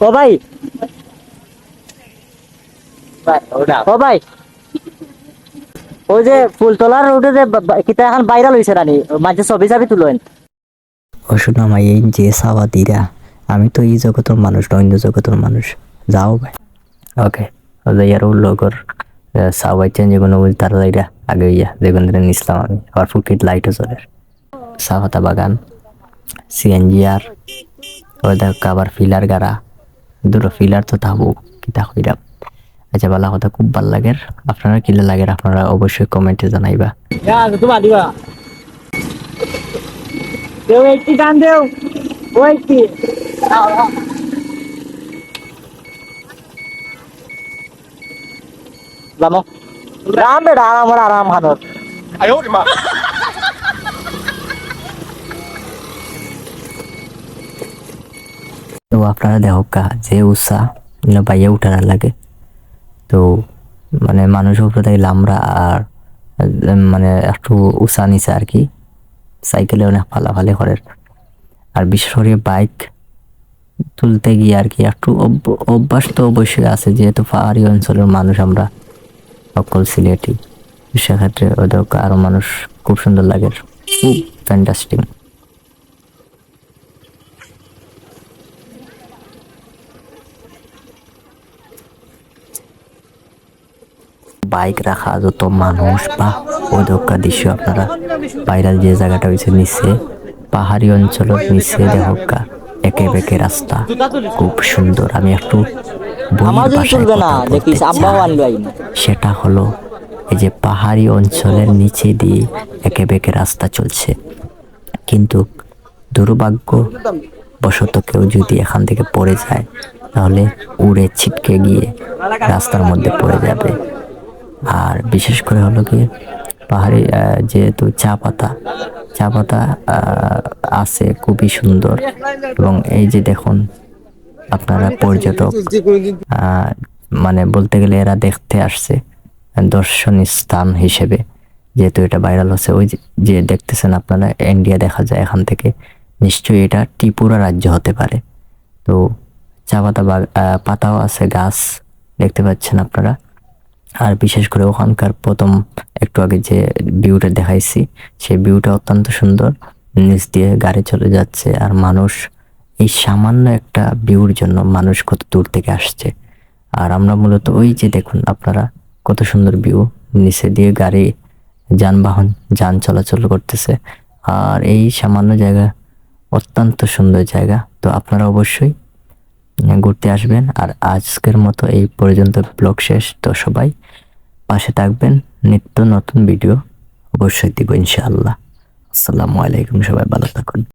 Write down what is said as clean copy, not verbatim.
ও ভাই, ও ভাই, ওই যে ফুলতলার রোডে যে কিতা এখন ভাইরাল হইছে রানি, মাঝে ছবি চাবি তুলেন। ও শোনো আমার এই যে সাওয়াদিরা, আমি তো এই জগতের মানুষ না, অন্য জগতের মানুষ। যাও ভাই। ওকে, ইয়ার লগর সাওয়াই চেঞ্জ কোনো তারা যাইরা আগে ইয়া যেগুলো নিছিলাম আমি, আবার ফুকিট লাইটও চলে, চা পাতা বাগান, সিএনজি আর ওই দেখ আবার ফিলার গাড়া, দুটো ফিলার তো থাকবো কিতা কইরা। আচ্ছা, ভালো কথা, খুব ভালো লাগে। আপনারা কিলে লাগে আপনারা অবশ্যই কমেন্টে জানাইবা। তোমার দিবা দেও একটি গান দেও, ও একটি লামো রাম বেড়া আমার আরাম হানত। তো আপনারা দেখো কা যে উৎসাহ বাইয়া উঠার লাগে, তো মানে মানুষ উপরে লামরা আর মানে একটু উঁচা নিচে আর কি, সাইকেলে অনেক ফালাফালি করে। আর বিশেষ করে বাইক তুলতে গিয়ে আর কি একটু অভ্যাস তো অবশ্যই আছে, যেহেতু পাহাড়ি অঞ্চলের মানুষ আমরা সকল সিলেটি, সেক্ষেত্রে ওদের আরো মানুষ খুব সুন্দর লাগে, খুব ফ্যান্টাস্টিক। বাইক রাখা যত মানুষ বা ওদকা দৃশ্য আপনারা ভাইরাল যে জায়গাটা হয়েছে নিচে, পাহাড়ি অঞ্চলের নিচে দেখা একে বেঁকে রাস্তা, খুব সুন্দর। আমি একটু আমার বইয়ের যদি ভাষায় চলবে না কথা বলতে দেখিস আব্বাও চাই, আনলো আইন। সেটা হলো এই যে পাহাড়ি অঞ্চলের নিচে দিয়ে একে বেঁকে রাস্তা চলছে, কিন্তু দুর্ভাগ্য বশত কেউ যদি এখান থেকে পড়ে যায় তাহলে উড়ে ছিটকে গিয়ে রাস্তার মধ্যে পড়ে যাবে। আর বিশেষ করে হলো কি পাহাড়ি যেহেতু চা পাতা আছে খুবই সুন্দর, এবং এই যে দেখুন আপনারা পর্যটক মানে বলতে গেলে এরা দেখতে আসছে দর্শনীয় স্থান হিসেবে, যেহেতু এটা ভাইরাল হচ্ছে। ওই যে দেখতেছেন আপনারা ইন্ডিয়া দেখা যায় এখান থেকে, নিশ্চয়ই এটা ত্রিপুরা রাজ্য হতে পারে। তো চা পাতা পাতাও আছে, গাছ দেখতে পাচ্ছেন আপনারা। আর বিশেষ করে ওখানকার প্রথম একটু আগে যে ভিউটা দেখাইছি, সেই ভিউটা অত্যন্ত সুন্দর, নিচ দিয়ে গাড়ি চলে যাচ্ছে আর মানুষ, এই সামান্য একটা ভিউর জন্য মানুষ কত দূর থেকে আসছে। আর আমরা মূলত ওই যে দেখুন আপনারা কত সুন্দর ভিউ, নিচে দিয়ে গাড়ি যানবাহন যান চলাচল করতেছে, আর এই সামান্য জায়গা অত্যন্ত সুন্দর জায়গা। তো আপনারা অবশ্যই ঘুরতে আসবেন। আর আজকের মতো এই পর্যন্ত ব্লগ শেষ। তো সবাই পাশে থাকবেন, নিত্য নতুন ভিডিও অবশ্যই দিব ইনশাআল্লাহ। আসসালামু আলাইকুম, সবাই ভালো থাকুন।